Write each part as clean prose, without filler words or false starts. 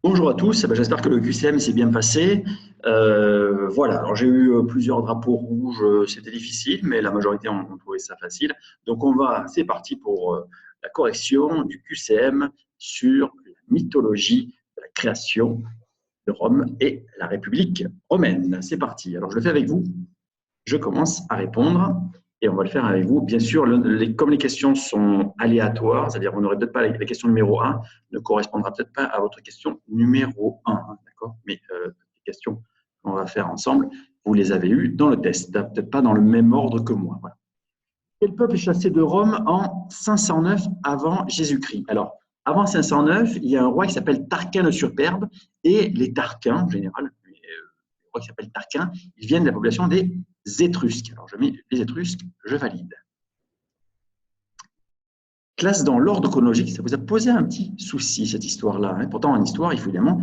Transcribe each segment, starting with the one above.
Bonjour à tous, j'espère que le QCM s'est bien passé. Voilà, alors j'ai eu plusieurs drapeaux rouges, c'était difficile, mais la majorité ont trouvé ça facile. Donc c'est parti pour la correction du QCM sur la mythologie de la création de Rome et la République romaine. C'est parti, alors je le fais avec vous. Je commence à répondre et on va le faire avec vous. Bien sûr, comme les questions sont aléatoires, c'est-à-dire vous n'aurez peut-être pas la question numéro 1 ne correspondra peut-être pas à votre question numéro 1, d'accord? Mais les questions qu'on va faire ensemble, vous les avez eues dans le test, peut-être pas dans le même ordre que moi. Voilà. Quel peuple est chassé de Rome en 509 avant Jésus-Christ? Alors, avant 509, il y a un roi qui s'appelle Tarquin le Superbe, et les Tarquins, en général, les rois qui s'appellent Tarquin, ils viennent de la population des Étrusques. Alors, je mets les Étrusques, je valide. Classe dans l'ordre chronologique, ça vous a posé un petit souci, cette histoire-là. Hein. Pourtant, en histoire, évidemment,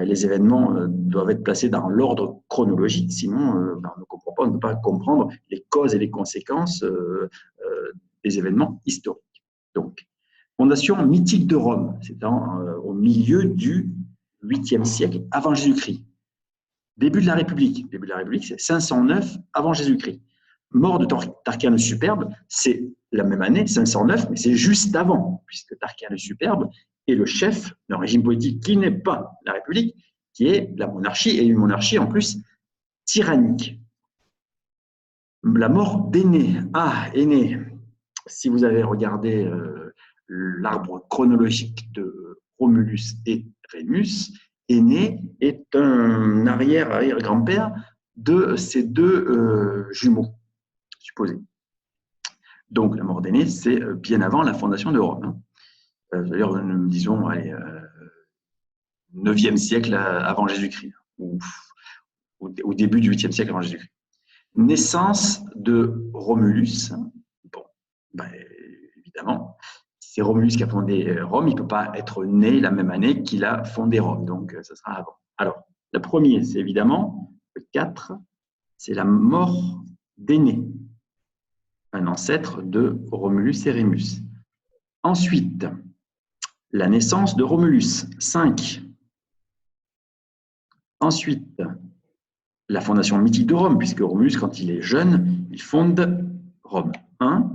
les événements doivent être placés dans l'ordre chronologique, sinon on ne comprend pas, on ne peut pas comprendre les causes et les conséquences des événements historiques. Donc, fondation mythique de Rome, c'est au milieu du 8e siècle avant Jésus-Christ. Début de la République, c'est 509 avant Jésus-Christ. Mort de Tarquin le Superbe, c'est la même année, 509, mais c'est juste avant, puisque Tarquin le Superbe est le chef d'un régime politique qui n'est pas la République, qui est la monarchie, et une monarchie en plus tyrannique. La mort d'Énée. Ah, Énée, si vous avez regardé l'arbre chronologique de Romulus et Rémus, Énée est un arrière-grand-père de ces deux jumeaux supposés. Donc, la mort d'Énée, c'est bien avant la fondation de Rome. D'ailleurs, disons, 9e siècle avant Jésus-Christ, ou au début du 8e siècle avant Jésus-Christ. Naissance de Romulus. Bon, ben, évidemment, c'est Romulus qui a fondé Rome, il ne peut pas être né la même année qu'il a fondé Rome, donc ça sera avant. Alors, le premier, c'est évidemment, le 4, c'est la mort d'Énée, un ancêtre de Romulus et Rémus. Ensuite, la naissance de Romulus, 5. Ensuite, la fondation mythique de Rome, puisque Romulus, quand il est jeune, il fonde Rome. 1.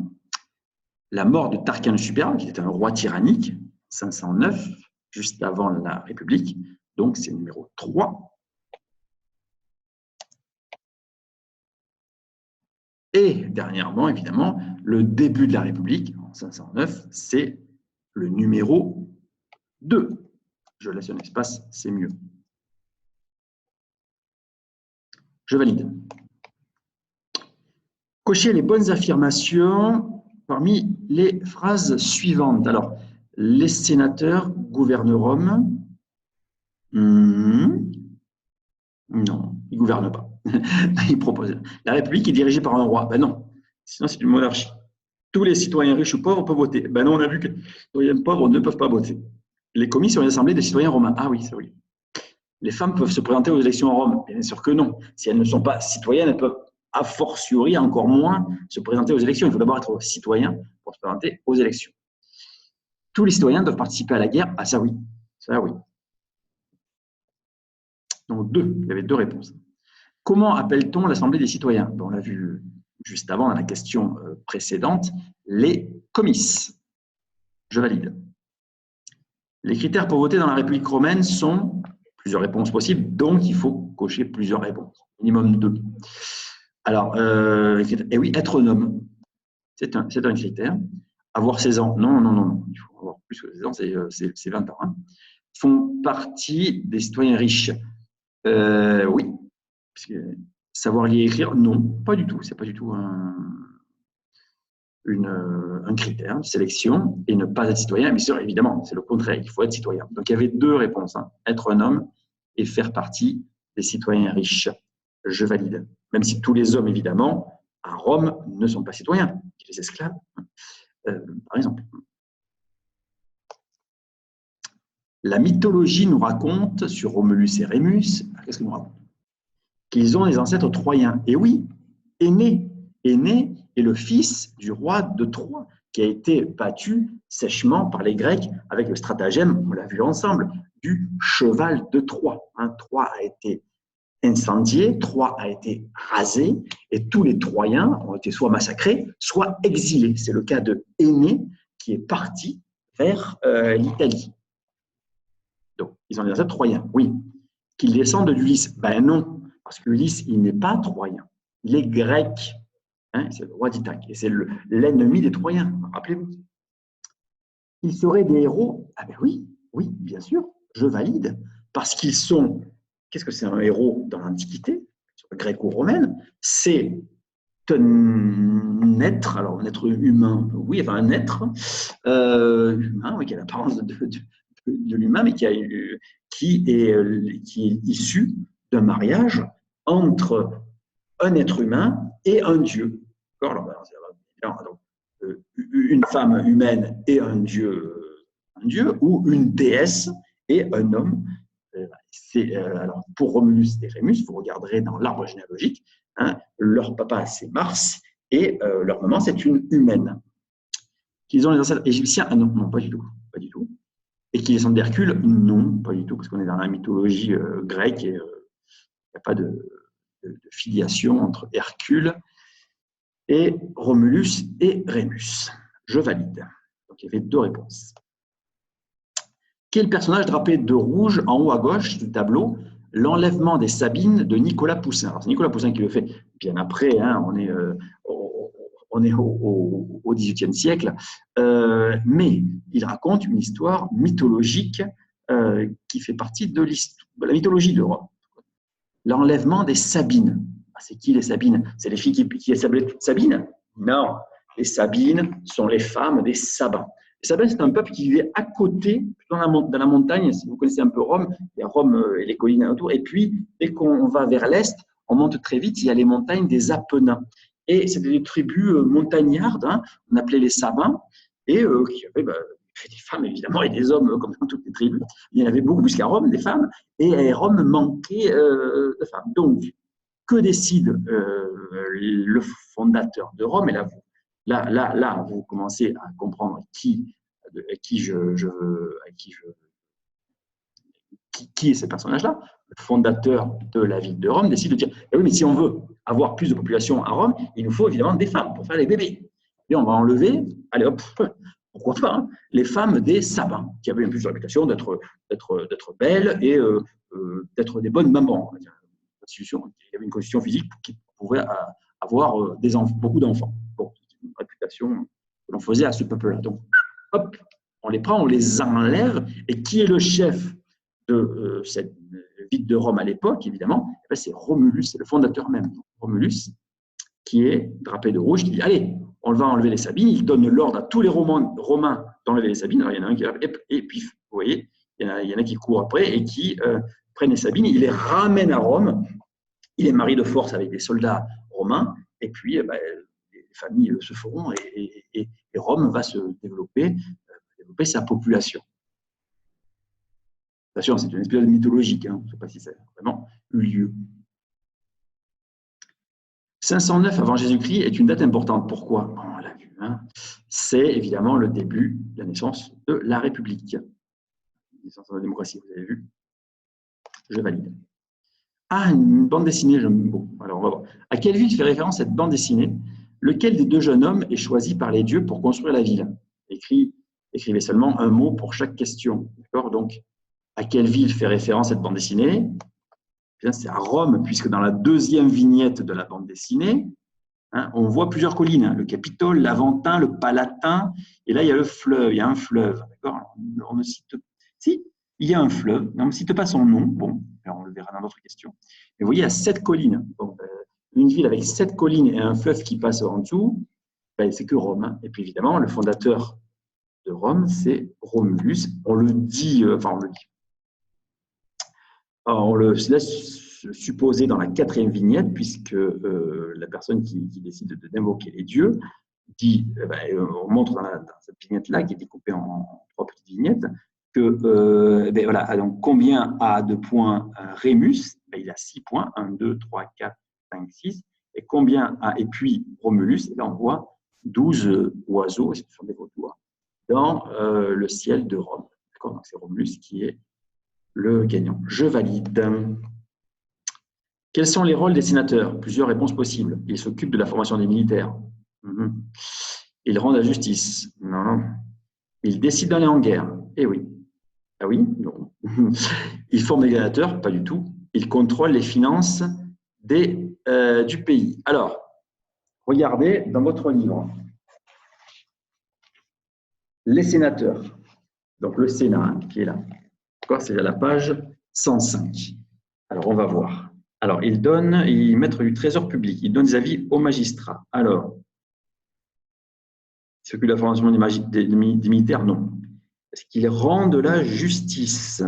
La mort de Tarquin le Superbe, qui était un roi tyrannique, 509, juste avant la République. Donc, c'est numéro 3. Et dernièrement, évidemment, le début de la République, en 509, c'est le numéro 2. Je laisse un espace, c'est mieux. Je valide. Cochez les bonnes affirmations parmi les phrases suivantes. Alors, les sénateurs gouvernent Rome. Non, ils ne gouvernent pas. Ils proposent. La République est dirigée par un roi. Ben non, sinon c'est une monarchie. Tous les citoyens riches ou pauvres peuvent voter. Ben non, on a vu que les citoyens pauvres ne peuvent pas voter. Les commis sont les assemblées des citoyens romains. Ah oui, c'est oui. Les femmes peuvent se présenter aux élections en Rome. Bien sûr que non. Si elles ne sont pas citoyennes, elles peuvent a fortiori encore moins se présenter aux élections. Il faut d'abord être citoyen pour se présenter aux élections. Tous les citoyens doivent participer à la guerre. Ah ça oui, ça oui. Donc il y avait 2 réponses. Comment appelle-t-on l'Assemblée des citoyens? On l'a vu juste avant dans la question précédente, les comices. Je valide. Les critères pour voter dans la République romaine sont plusieurs réponses possibles, donc il faut cocher plusieurs réponses, minimum 2. Alors, et oui, être un homme, c'est un critère. Avoir 16 ans, non. Il faut avoir plus que 16 ans, c'est 20 ans. Hein. Font partie des citoyens riches. Oui. Parce que savoir lire et écrire, non, pas du tout. C'est pas du tout un critère de sélection. Et ne pas être citoyen, bien sûr, évidemment, c'est le contraire. Il faut être citoyen. Donc, il y avait 2 réponses. Hein. Être un homme et faire partie des citoyens riches. Je valide. Même si tous les hommes, évidemment, à Rome, ne sont pas citoyens. Les esclaves, par exemple. La mythologie nous raconte, sur Romulus et Rémus, qu'est-ce qu'elle nous raconte? Qu'ils ont des ancêtres troyens. Et oui, Énée est le fils du roi de Troie. qui a été battu sèchement par les Grecs avec le stratagème, on l'a vu ensemble, du cheval de Troie. Troie a été incendié, Troie a été rasé et tous les Troyens ont été soit massacrés, soit exilés. C'est le cas de Énée qui est parti vers l'Italie. Donc, ils ont des ancêtres troyens, oui. Qu'ils descendent d'Ulysse? Ben non, parce qu'Ulysse, il n'est pas troyen, il est grec. C'est le roi d'Ithaque et c'est l'ennemi des Troyens, rappelez-vous. Ils seraient des héros? Ah ben oui, oui, bien sûr, je valide. Parce qu'ils sont, qu'est-ce que c'est un héros dans l'Antiquité, gréco-romaine? C'est un être, alors un être humain, oui, enfin un être humain, oui, qui a l'apparence de l'humain, mais qui est issu d'un mariage entre un être humain et un dieu. Alors, une femme humaine et un dieu, ou une déesse et un homme. Alors, pour Romulus et Rémus, vous regarderez dans l'arbre généalogique, leur papa c'est Mars et leur maman c'est une humaine. Qu'ils ont les ancêtres égyptiens? Ah non, non, pas du tout, pas du tout. Et qu'ils descendent d'Hercule? Non, pas du tout, parce qu'on est dans la mythologie grecque et il n'y a pas de filiation entre Hercule et Romulus et Rémus. Je valide. Donc, il y avait 2 réponses. Quel personnage drapé de rouge en haut à gauche du tableau? L'enlèvement des Sabines de Nicolas Poussin. Alors, c'est Nicolas Poussin qui le fait bien après, on est au XVIIIe siècle, mais il raconte une histoire mythologique qui fait partie de la mythologie de Rome. L'enlèvement des Sabines. C'est qui les Sabines? C'est les filles qui s'appelaient Sabines? Non, les Sabines sont les femmes des Sabins. Les Sabins, c'est un peuple qui vivait à côté, dans la montagne. Si vous connaissez un peu Rome, il y a Rome et les collines autour. Et puis, dès qu'on va vers l'est, on monte très vite, il y a les montagnes des Apennins. Et c'était des tribus montagnardes, on appelait les Sabins, et qui avaient des femmes évidemment et des hommes comme dans toutes les tribus. Il y en avait beaucoup plus qu'à Rome, des femmes, et Rome manquait de femmes. Donc, que décide le fondateur de Rome? Et là, vous commencez à comprendre qui est ce personnage-là. Le fondateur de la ville de Rome décide de dire oui, mais si on veut avoir plus de population à Rome, il nous faut évidemment des femmes pour faire les bébés. Et on va enlever, allez hop, pourquoi pas, les femmes des Sabins, qui avaient une plus de réputation d'être belles et d'être des bonnes mamans. Il y avait une constitution physique qui pouvait avoir beaucoup d'enfants. Bon, c'est une réputation que l'on faisait à ce peuple-là. Donc, hop, on les prend, on les enlève. Et qui est le chef de cette ville de Rome à l'époque, évidemment? C'est Romulus, c'est le fondateur même. Romulus, qui est drapé de rouge, qui dit allez, on va enlever les Sabines. Il donne l'ordre à tous les Romains d'enlever les Sabines. Alors, il y en a un qui et puis, vous voyez, il y en a qui courent après et qui prennent les Sabines, il les ramène à Rome. Il est marié de force avec des soldats romains, et puis les familles se feront, et Rome va se développer sa population. Attention, c'est une espèce de mythologique, je ne sais pas si ça a vraiment eu lieu. 509 avant Jésus-Christ est une date importante. Pourquoi? On l'a vu. C'est évidemment le début de la naissance de la République. La naissance de la démocratie, vous avez vu? Je valide. Ah, une bande dessinée. Bon, alors on va voir. À quelle ville fait référence cette bande dessinée? Lequel des 2 jeunes hommes est choisi par les dieux pour construire la ville? Écrivez seulement un mot pour chaque question. D'accord? Donc, à quelle ville fait référence cette bande dessinée? C'est à Rome, puisque dans la 2e vignette de la bande dessinée, on voit plusieurs collines. Le Capitole, l'Aventin, le Palatin, et là, il y a le fleuve. Il y a un fleuve. D'accord? On ne cite pas. Si, il y a un fleuve, mais on ne cite pas son nom. Bon, on le verra dans d'autres questions. Mais vous voyez, il y a 7 collines. Donc, une ville avec 7 collines et un fleuve qui passe en dessous, c'est que Rome. Et puis évidemment, le fondateur de Rome, c'est Romulus. On le dit. Alors, on le laisse supposer dans la 4e vignette, puisque la personne qui décide d'invoquer les dieux dit, on montre dans cette vignette-là, qui est découpée en 3 petites vignettes, que voilà, donc combien a de points Rémus? Il a 6 points, 1, 2, 3, 4, 5, 6. Et combien a, et puis Romulus? Et là, on voit 12 oiseaux, ce sont des vautours, dans le ciel de Rome. Donc c'est Romulus qui est le gagnant. Je valide. Quels sont les rôles des sénateurs? Plusieurs réponses possibles. Ils s'occupent de la formation des militaires. Ils rendent la justice. Non. Ils décident d'aller en guerre. Eh oui. Ah oui? Non. Ils forment des gladiateurs? Pas du tout. Ils contrôlent les finances du pays. Alors, regardez dans votre livre. Les sénateurs. Donc le Sénat qui est là. C'est à la page 105. Alors, on va voir. Alors, ils mettent du trésor public. Ils donnent des avis aux magistrats. Alors, ils s'occupent de la formation des militaires? Non. Est-ce qu'ils rendent la justice?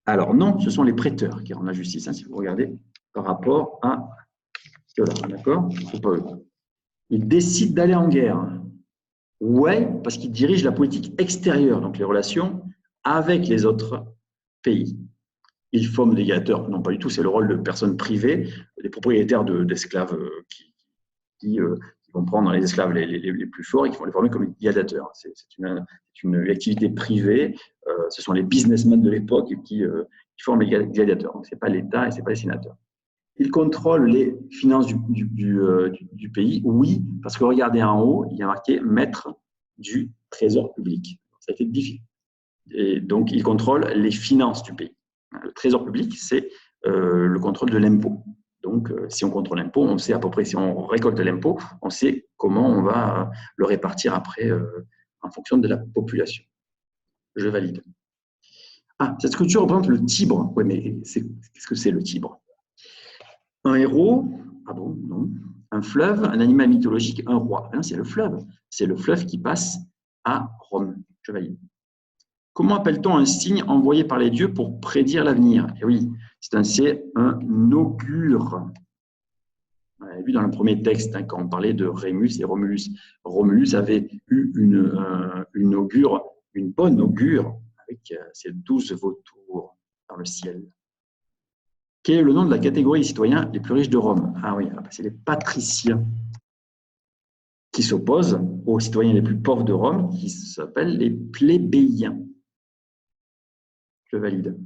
Alors, non, ce sont les prêteurs qui rendent la justice, si vous regardez, par rapport à cela. D'accord? C'est pas eux. Ils décident d'aller en guerre. Ouais, parce qu'ils dirigent la politique extérieure, donc les relations avec les autres pays. Ils forment des gladiateurs? Non, pas du tout, c'est le rôle de personnes privées, des propriétaires d'esclaves qui vont prendre les esclaves les plus forts et qui vont les former comme gladiateurs. C'est une activité privée, ce sont les businessmen de l'époque qui forment les gladiateurs. Donc, ce n'est pas l'État et ce n'est pas les sénateurs. Ils contrôlent les finances du pays? Oui, parce que regardez en haut, il y a marqué maître du trésor public. Ça a été difficile. Et donc, ils contrôlent les finances du pays. Le trésor public, c'est le contrôle de l'impôt. Donc, si on contrôle l'impôt, on sait à peu près, si on récolte l'impôt, on sait comment on va le répartir après en fonction de la population. Je valide. Ah, cette sculpture représente le Tibre. Oui, mais qu'est-ce que c'est le Tibre? Un héros? Ah bon, non. Un fleuve, un animal mythologique, un roi. Ah non, c'est le fleuve. C'est le fleuve qui passe à Rome. Je valide. Comment appelle-t-on un signe envoyé par les dieux pour prédire l'avenir? Eh oui, c'est un augure. On avait vu dans le premier texte, quand on parlait de Rémus et Romulus. Romulus avait eu une augure, une bonne augure, avec ses 12 vautours dans le ciel. Quel est le nom de la catégorie des citoyens les plus riches de Rome? Ah oui, c'est les patriciens, qui s'opposent aux citoyens les plus pauvres de Rome, qui s'appellent les plébéiens. Je valide.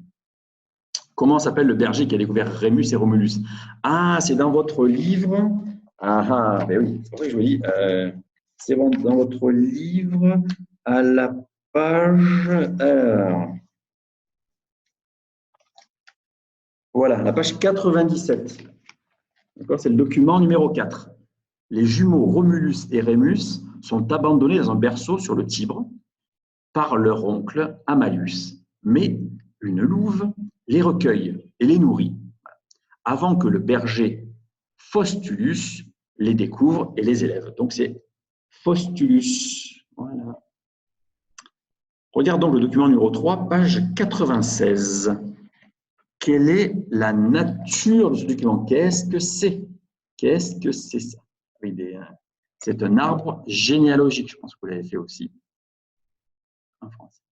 Comment s'appelle le berger qui a découvert Rémus et Romulus? Ah, c'est dans votre livre. Ah, ben oui, c'est pour ça que je vous dis. C'est dans votre livre à la page. Voilà, la page 97. C'est le document numéro 4. Les jumeaux Romulus et Rémus sont abandonnés dans un berceau sur le Tibre par leur oncle Amalus. Mais une louve les recueille et les nourrit avant que le berger Faustulus les découvre et les élève. Donc, c'est Faustulus. Voilà. Regardons le document numéro 3, page 96. Quelle est la nature de ce document? Qu'est-ce que c'est? Qu'est-ce que c'est ça? C'est un arbre généalogique, je pense que vous l'avez fait aussi en France.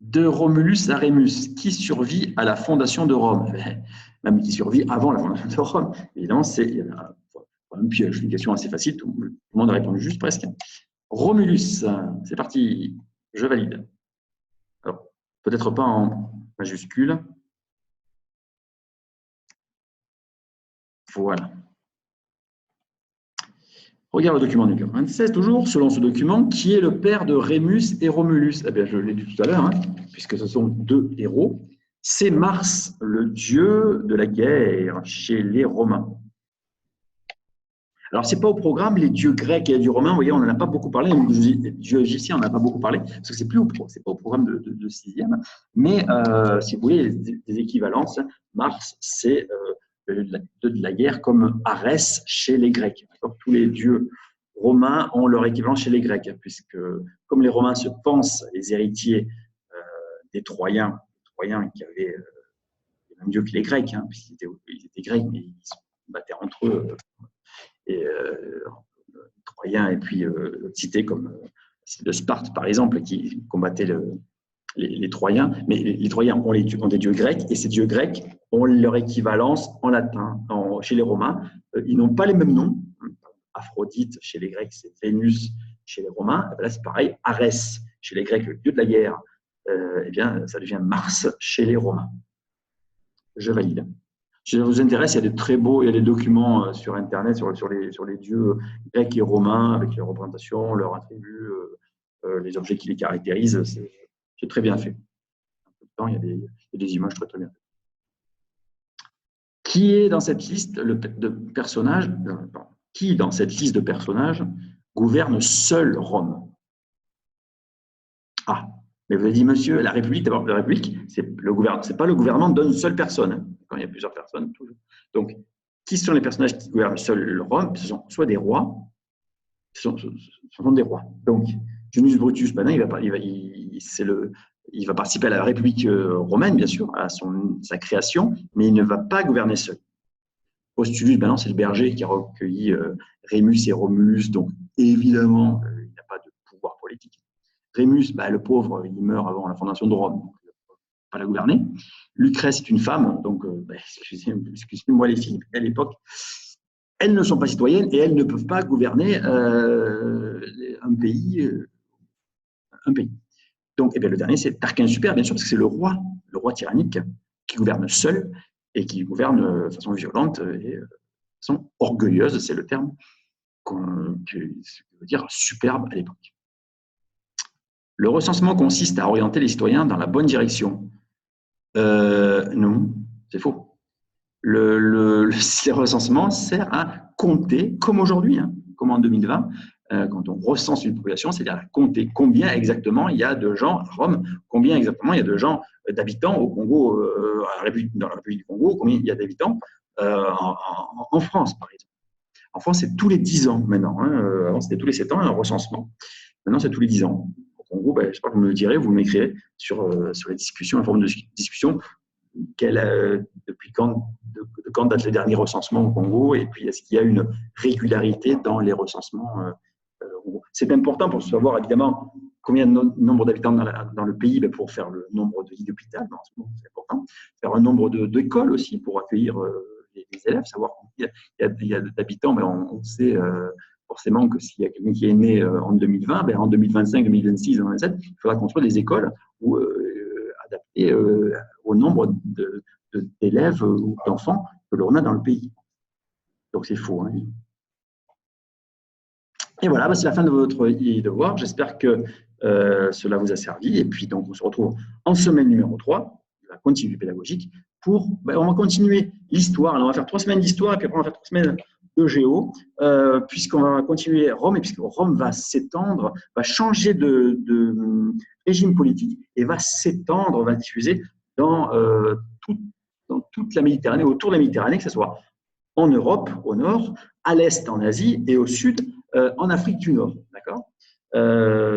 De Romulus à Rémus, qui survit à la fondation de Rome? Même qui survit avant la fondation de Rome. Évidemment, c'est un piège, une question assez facile, tout le monde a répondu juste presque. Romulus, c'est parti, je valide. Alors, peut-être pas en majuscule. Voilà. Regarde le document numéro 26, toujours, selon ce document, qui est le père de Rémus et Romulus? Eh bien, je l'ai dit tout à l'heure, puisque ce sont deux héros. C'est Mars, le dieu de la guerre chez les Romains. Alors, ce n'est pas au programme les dieux grecs et les dieux romains, vous voyez, on n'en a pas beaucoup parlé, les dieux égyptiens, on n'en a pas beaucoup parlé, parce que ce n'est pas au programme de 6e. Mais, si vous voulez, des équivalences, Mars, c'est de la guerre comme Arès chez les Grecs. Tous les dieux romains ont leur équivalent chez les Grecs, puisque comme les Romains se pensent les héritiers des Troyens qui avaient le même dieu que les Grecs, puisqu'ils étaient grecs, mais ils se battaient entre eux, et Troyens et puis d'autres cités comme de Sparte, par exemple, qui combattaient les Troyens, mais les Troyens ont des dieux grecs, et ces dieux grecs ont leur équivalence en latin. Chez les Romains, ils n'ont pas les mêmes noms. Aphrodite chez les Grecs, c'est Vénus chez les Romains. Et bien là, c'est pareil, Arès chez les Grecs, le dieu de la guerre, eh bien, ça devient Mars chez les Romains. Je valide. Si ça vous intéresse, il y a des très beaux, il y a des documents sur Internet sur les dieux grecs et romains, avec les représentations, leurs attributs, les objets qui les caractérisent. C'est très bien fait. Il y a des images très, très bien faites. Qui est dans cette liste de personnages, qui dans cette liste de personnages gouverne seul Rome? Ah, mais vous avez dit, monsieur, la République, d'abord, la République, c'est pas le gouvernement d'une seule personne, hein, quand il y a plusieurs personnes. Toujours. Donc, qui sont les personnages qui gouvernent seul Rome? Ce sont soit des rois, ce sont des rois. Donc, Junius Brutus, ben non, il va participer à la République romaine, bien sûr, à sa création, mais il ne va pas gouverner seul. Postulus, ben non, c'est le berger qui a recueilli Rémus et Romulus, donc évidemment, il n'a pas de pouvoir politique. Rémus, ben, le pauvre, il meurt avant la fondation de Rome, donc il ne peut pas la gouverner. Lucrèce est une femme, donc ben, excusez-moi les filles, à l'époque, elles ne sont pas citoyennes et elles ne peuvent pas gouverner un pays. Donc, eh bien, le dernier, c'est Tarquin Super, bien sûr, parce que c'est le roi tyrannique qui gouverne seul et qui gouverne de façon violente et de façon orgueilleuse, c'est le terme qui veut dire superbe à l'époque. Le recensement consiste à orienter les citoyens dans la bonne direction. Non, c'est faux. Le recensement sert à compter, comme aujourd'hui, hein, comme en 2020, quand on recense une population, c'est-à-dire à compter combien exactement il y a de gens à Rome, combien exactement il y a de gens d'habitants au Congo, dans la République du Congo, combien il y a d'habitants en France, par exemple. En France, c'est tous les 10 ans maintenant. Hein. Avant, c'était tous les 7 ans, un recensement. Maintenant, c'est tous les 10 ans. Au Congo, ben, j'espère que vous me le direz, vous m'écrirez sur les discussions, un forum de discussion. Depuis de quand date les derniers recensements au Congo, et puis est-ce qu'il y a une régularité dans les recensements C'est important pour savoir évidemment combien de nombre d'habitants dans le pays, pour faire le nombre de lits d'hôpital, c'est important. Faire un nombre d'écoles aussi pour accueillir les élèves, savoir combien il y a d'habitants, mais on sait forcément que s'il y a quelqu'un qui est né en 2020, en 2025, 2026, 2027, il faudra construire des écoles où adaptées au nombre d'élèves ou d'enfants que l'on a dans le pays. Donc, c'est faux. Hein. Et voilà, c'est la fin de votre devoir. J'espère que cela vous a servi. Et puis, donc, on se retrouve en semaine numéro 3, la continue pédagogique, on va continuer l'histoire. On va faire 3 semaines d'histoire et puis après, on va faire 3 semaines de géo, puisqu'on va continuer Rome, et puisque Rome va s'étendre, va changer de régime politique et va s'étendre, va diffuser dans toute la Méditerranée, autour de la Méditerranée, que ce soit en Europe, au nord, à l'est, en Asie, et au sud, en Afrique du Nord. D'accord ?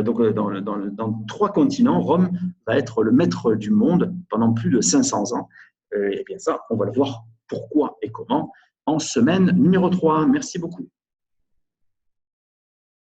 Donc, dans 3 continents, Rome va être le maître du monde pendant plus de 500 ans. Et bien ça, on va le voir pourquoi et comment en semaine numéro 3. Merci beaucoup.